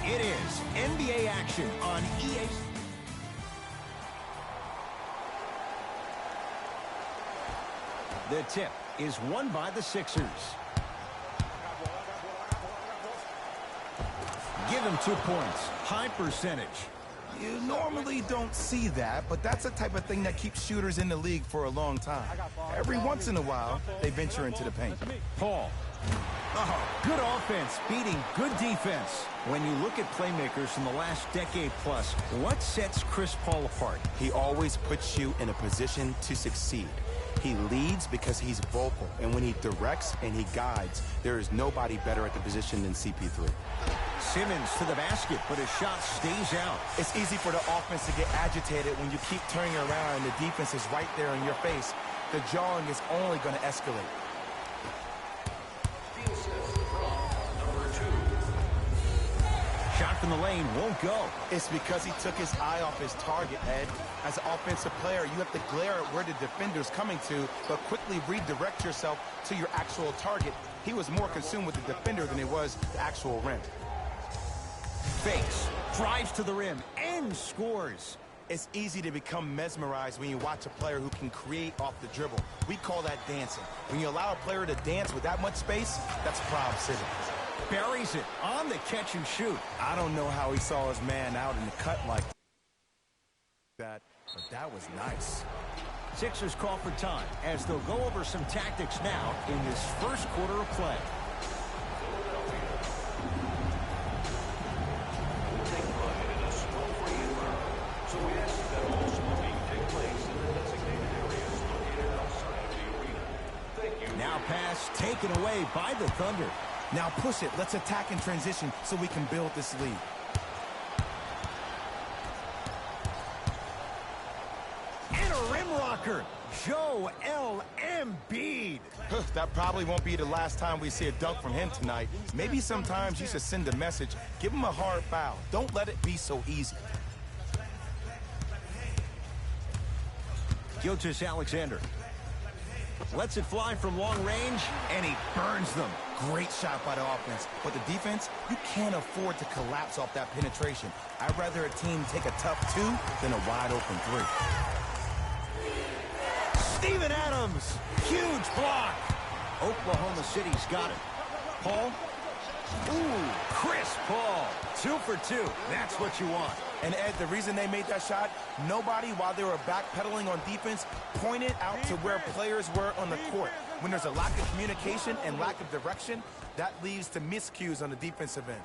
It is NBA action on EA. The tip is won by the Sixers. Give him 2 points. High percentage. You normally don't see that, but that's the type of thing that keeps shooters in the league for a long time. Every once in a while, they venture into the paint. Paul. Oh, good offense beating good defense. When you look at playmakers in the last decade plus, what sets Chris Paul apart? He always puts you in a position to succeed. He leads because he's vocal, and when he directs and he guides, there is nobody better at the position than CP3. Simmons to the basket, but his shot stays out. It's easy for the offense to get agitated when you keep turning around and the defense is right there in your face. The jawing is only going to escalate. Shot from the lane won't go. It's because he took his eye off his target, Ed. As an offensive player, you have to glare at where the defender's coming to, but quickly redirect yourself to your actual target. He was more consumed with the defender than he was the actual rim. Fakes, drives to the rim, and scores. It's easy to become mesmerized when you watch a player who can create off the dribble. We call that dancing. When you allow a player to dance with that much space, that's prob sitting. Buries it on the catch and shoot. I don't know how he saw his man out in the cut like that, but that was nice. Sixers call for time as they'll go over some tactics now in this first quarter of play. So we ask that all smoking take place in the designated areas located outside of the arena. Thank you. Now pass taken away by the Thunder. Now push it. Let's attack in transition so we can build this lead. And a rim rocker. Joel Embiid. That probably won't be the last time we see a dunk from him tonight. Maybe sometimes you should send a message. Give him a hard foul. Don't let it be so easy. Gilgeous-Alexander lets it fly from long range, and he burns them. Great shot by the offense, but the defense, you can't afford to collapse off that penetration. I'd rather a team take a tough 2 than a wide-open 3. Steven Adams, huge block. Oklahoma City's got it. Paul. Ooh, Chris Paul. 2 for 2. That's what you want. And Ed, the reason they made that shot, nobody, while they were backpedaling on defense, pointed out to where players were on the court. When there's a lack of communication and lack of direction, that leads to miscues on the defensive end.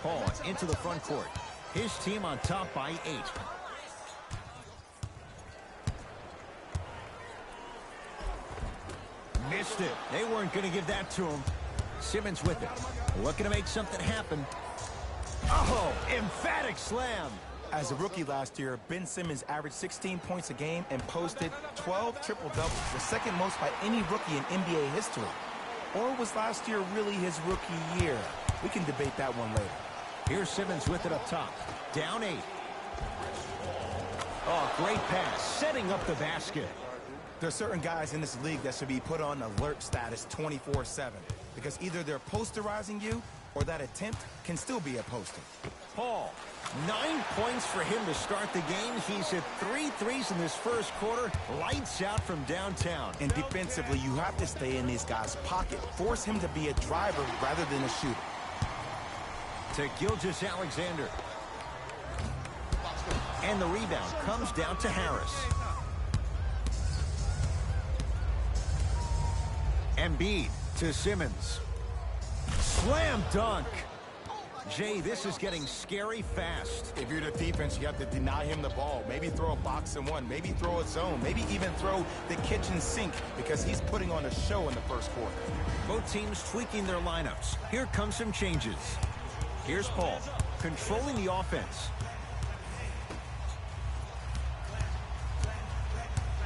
Paul into the front court. His team on top by 8. Missed it. They weren't going to give that to him. Simmons with it. Looking to make something happen. Oh, emphatic slam. As a rookie last year, Ben Simmons averaged 16 points a game and posted 12 triple-doubles, the second most by any rookie in NBA history. Or was last year really his rookie year? We can debate that one later. Here's Simmons with it up top. Down 8. Oh, great pass. Setting up the basket. There are certain guys in this league that should be put on alert status 24/7 because either they're posterizing you or that attempt can still be a poster. Paul, 9 points for him to start the game. He's hit 3 threes in this first quarter. Lights out from downtown. And defensively, you have to stay in this guy's pocket. Force him to be a driver rather than a shooter. To Gilgeous-Alexander. And the rebound comes down to Harris. Embiid to Simmons. Slam dunk. Jay, this is getting scary fast. If you're the defense, you have to deny him the ball. Maybe throw a box and one. Maybe throw a zone. Maybe even throw the kitchen sink because he's putting on a show in the first quarter. Both teams tweaking their lineups. Here come some changes. Here's Paul, controlling the offense.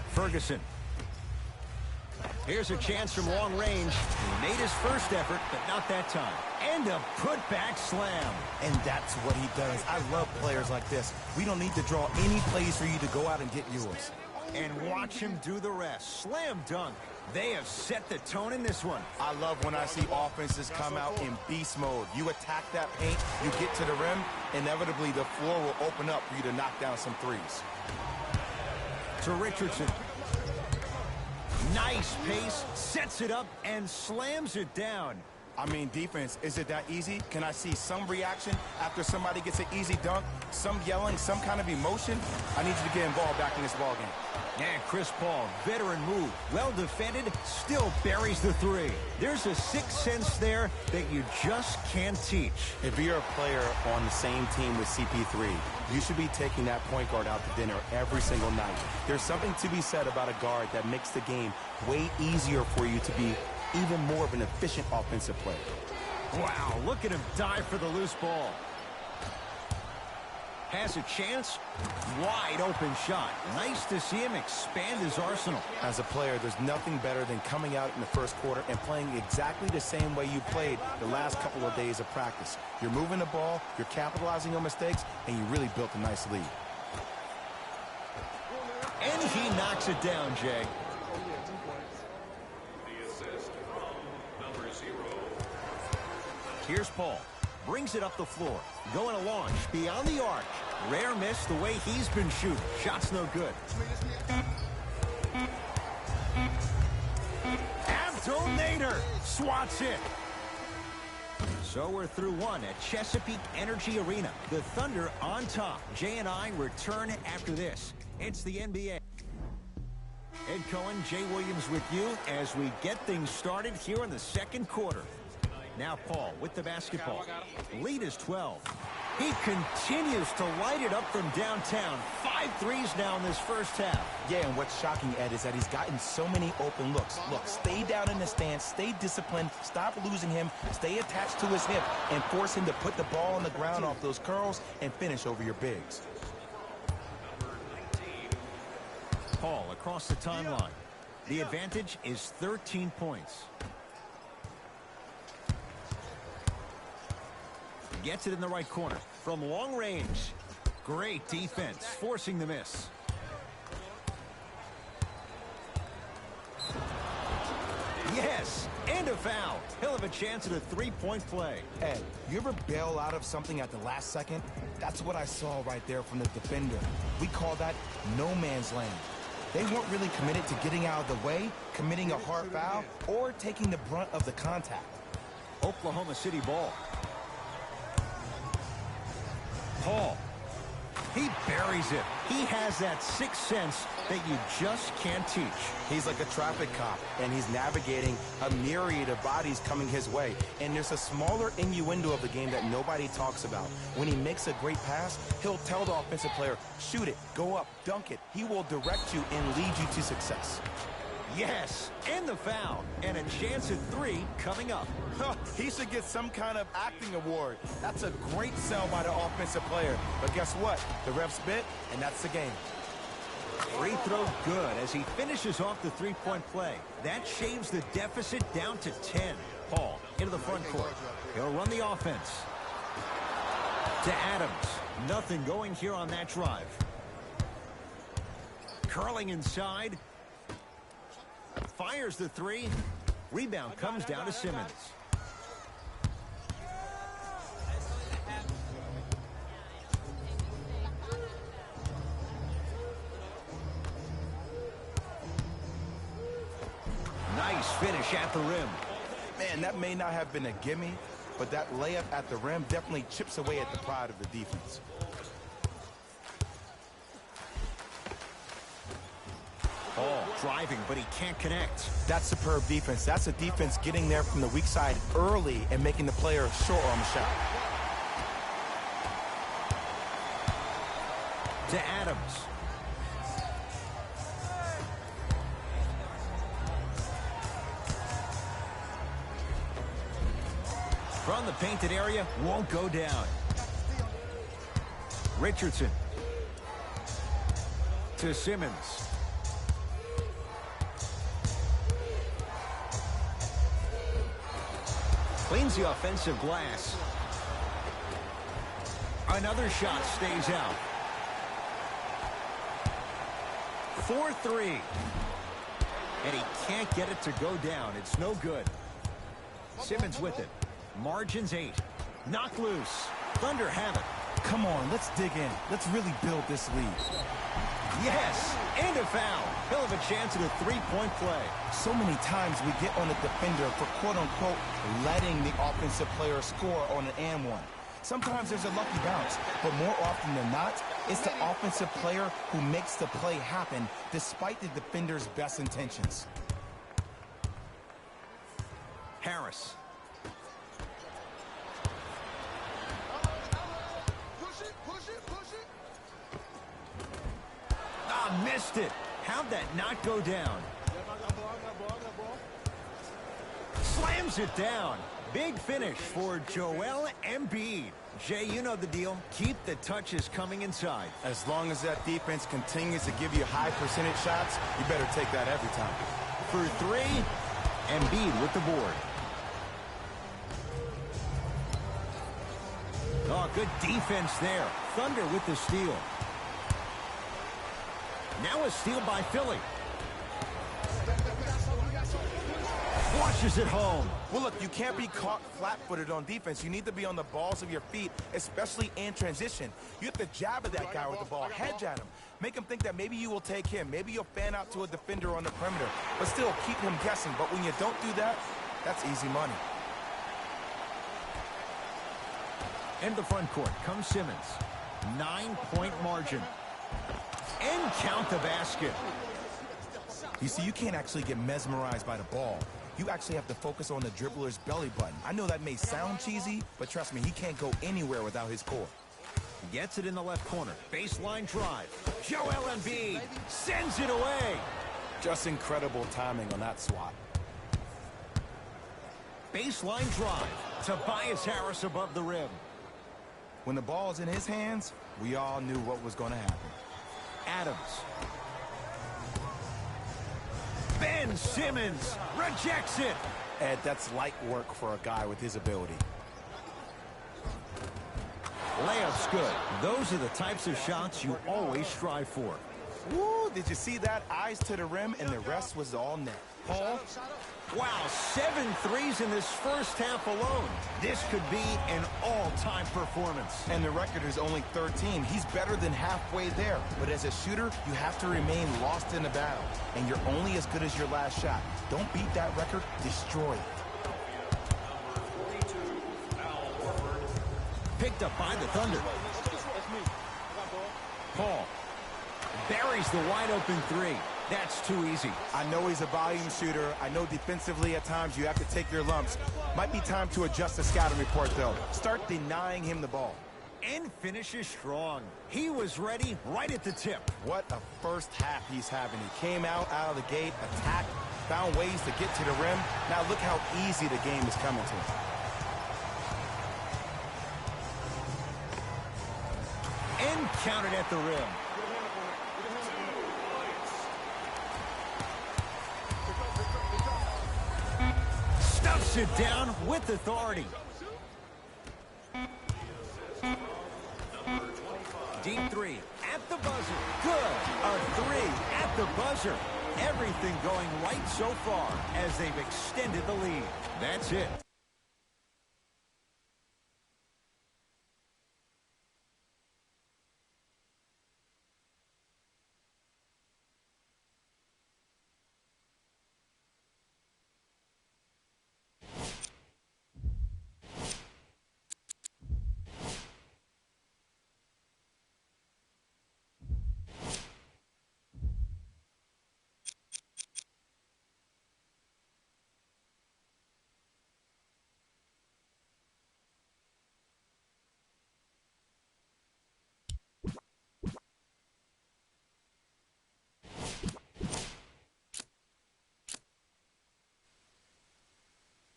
Ferguson. Here's a chance from long range. He made his first effort, but not that time. And a putback slam. And that's what he does. I love players like this. We don't need to draw any plays for you to go out and get yours. and watch him do the rest. Slam dunk. They have set the tone in this one. I love when I see offenses come out in beast mode. You attack that paint, you get to the rim, inevitably the floor will open up for you to knock down some threes. To Richardson. Nice pace, sets it up, and slams it down. I mean, defense, is it that easy? Can I see some reaction after somebody gets an easy dunk? Some yelling, some kind of emotion? I need you to get involved back in this ballgame. And Chris Paul, veteran move, well defended, still buries the three. There's a sixth sense there that you just can't teach. If you're a player on the same team with CP3, you should be taking that point guard out to dinner every single night. There's something to be said about a guard that makes the game way easier for you to be even more of an efficient offensive player. Wow, look at him dive for the loose ball. Has a chance. Wide open shot. Nice to see him expand his arsenal. As a player, there's nothing better than coming out in the first quarter and playing exactly the same way you played the last couple of days of practice. You're moving the ball, you're capitalizing on mistakes, and you really built a nice lead. And he knocks it down, Jay. The assist from number 0. Here's Paul. Brings it up the floor. Going to launch beyond the arc. Rare miss the way he's been shooting. Shot's no good. Abdul Nader swats it. So we're through one at Chesapeake Energy Arena. The Thunder on top. Jay and I return after this. It's the NBA. Ed Cohen, Jay Williams with you as we get things started here in the second quarter. Now Paul with the basketball. Lead is 12. He continues to light it up from downtown. 5 threes now in this first half. Yeah, and what's shocking, Ed, is that he's gotten so many open looks. Look, stay down in the stance, stay disciplined, stop losing him, stay attached to his hip, and force him to put the ball on the ground off those curls and finish over your bigs. Paul across the timeline. The advantage is 13 points. Gets it in the right corner from long range. Great defense, forcing the miss. Yes, and a foul. He'll have a chance at a three-point play. Ed, you ever bail out of something at the last second? That's what I saw right there from the defender. We call that no man's land. They weren't really committed to getting out of the way, committing a hard foul, or taking the brunt of the contact. Oklahoma City ball. Paul. He buries it. He has that sixth sense that you just can't teach. He's like a traffic cop, and he's navigating a myriad of bodies coming his way. And there's a smaller innuendo of the game that nobody talks about. When he makes a great pass, he'll tell the offensive player, shoot it, go up, dunk it. He will direct you and lead you to success. Yes, and the foul, and a chance at 3 coming up. He should get some kind of acting award. That's a great sell by the offensive player. But guess what? The refs bit, and that's the game. Free throw good as he finishes off the three-point play. That shaves the deficit down to 10. Paul into the front court. He'll run the offense. To Adams. Nothing going here on that drive. Curling inside. Fires the 3. Rebound comes down to Simmons. Nice finish at the rim. Man, that may not have been a gimme, but that layup at the rim definitely chips away at the pride of the defense. Paul driving, but he can't connect. That's superb defense. That's a defense getting there from the weak side early and making the player short on the shot. To Adams. From the painted area, won't go down. Richardson. To Simmons. Cleans the offensive glass. Another shot stays out. 4-3. And he can't get it to go down. It's no good. Simmons with it. Margins 8. Knock loose. Thunder have it. Come on, let's dig in. Let's really build this lead. Yes, and a foul. He'll have a chance at a three-point play. So many times we get on a defender for quote-unquote letting the offensive player score on an and one. Sometimes there's a lucky bounce, but more often than not, it's the offensive player who makes the play happen despite the defender's best intentions. Harris. Ah, missed it. How'd that not go down? Slams it down. Big finish for Joel Embiid. Jay, you know the deal. Keep the touches coming inside. As long as that defense continues to give you high percentage shots, you better take that every time. For 3, Embiid with the board. Oh, good defense there. Thunder with the steal. Now a steal by Philly. Flushes it home. Well, look, you can't be caught flat-footed on defense. You need to be on the balls of your feet, especially in transition. You have to jab at that guy with the ball, hedge at him. Make him think that maybe you will take him. Maybe you'll fan out to a defender on the perimeter, but still keep him guessing. But when you don't do that, that's easy money. In the front court comes Simmons. 9-point margin. And count the basket. You see, you can't actually get mesmerized by the ball. You actually have to focus on the dribbler's belly button. I know that may sound cheesy, but trust me, he can't go anywhere without his core. Gets it in the left corner. Baseline drive. Joel Embiid sends it away. Just incredible timing on that swat. Baseline drive. Tobias Harris above the rim. When the ball's in his hands, we all knew what was going to happen. Adams. Ben Simmons rejects it. Ed, that's light work for a guy with his ability. Layup's good. Those are the types of shots you always strive for. Woo, did you see that? Eyes to the rim, and the rest was all net. Paul? Wow, 7 threes in this first half alone. This could be an all-time performance. And the record is only 13. He's better than halfway there. But as a shooter, you have to remain lost in the battle. And you're only as good as your last shot. Don't beat that record, destroy it. Picked up by the Thunder. Paul buries the wide-open 3. That's too easy. I know he's a volume shooter. I know defensively at times you have to take your lumps. Might be time to adjust the scouting report, though. Start denying him the ball. And finishes strong. He was ready right at the tip. What a first half he's having. He came out of the gate, attacked, found ways to get to the rim. Now look how easy the game is coming to him. And counted at the rim. Stuffs it down with authority. Deep 3 at the buzzer. Good. A 3 at the buzzer. Everything going right so far as they've extended the lead. That's it.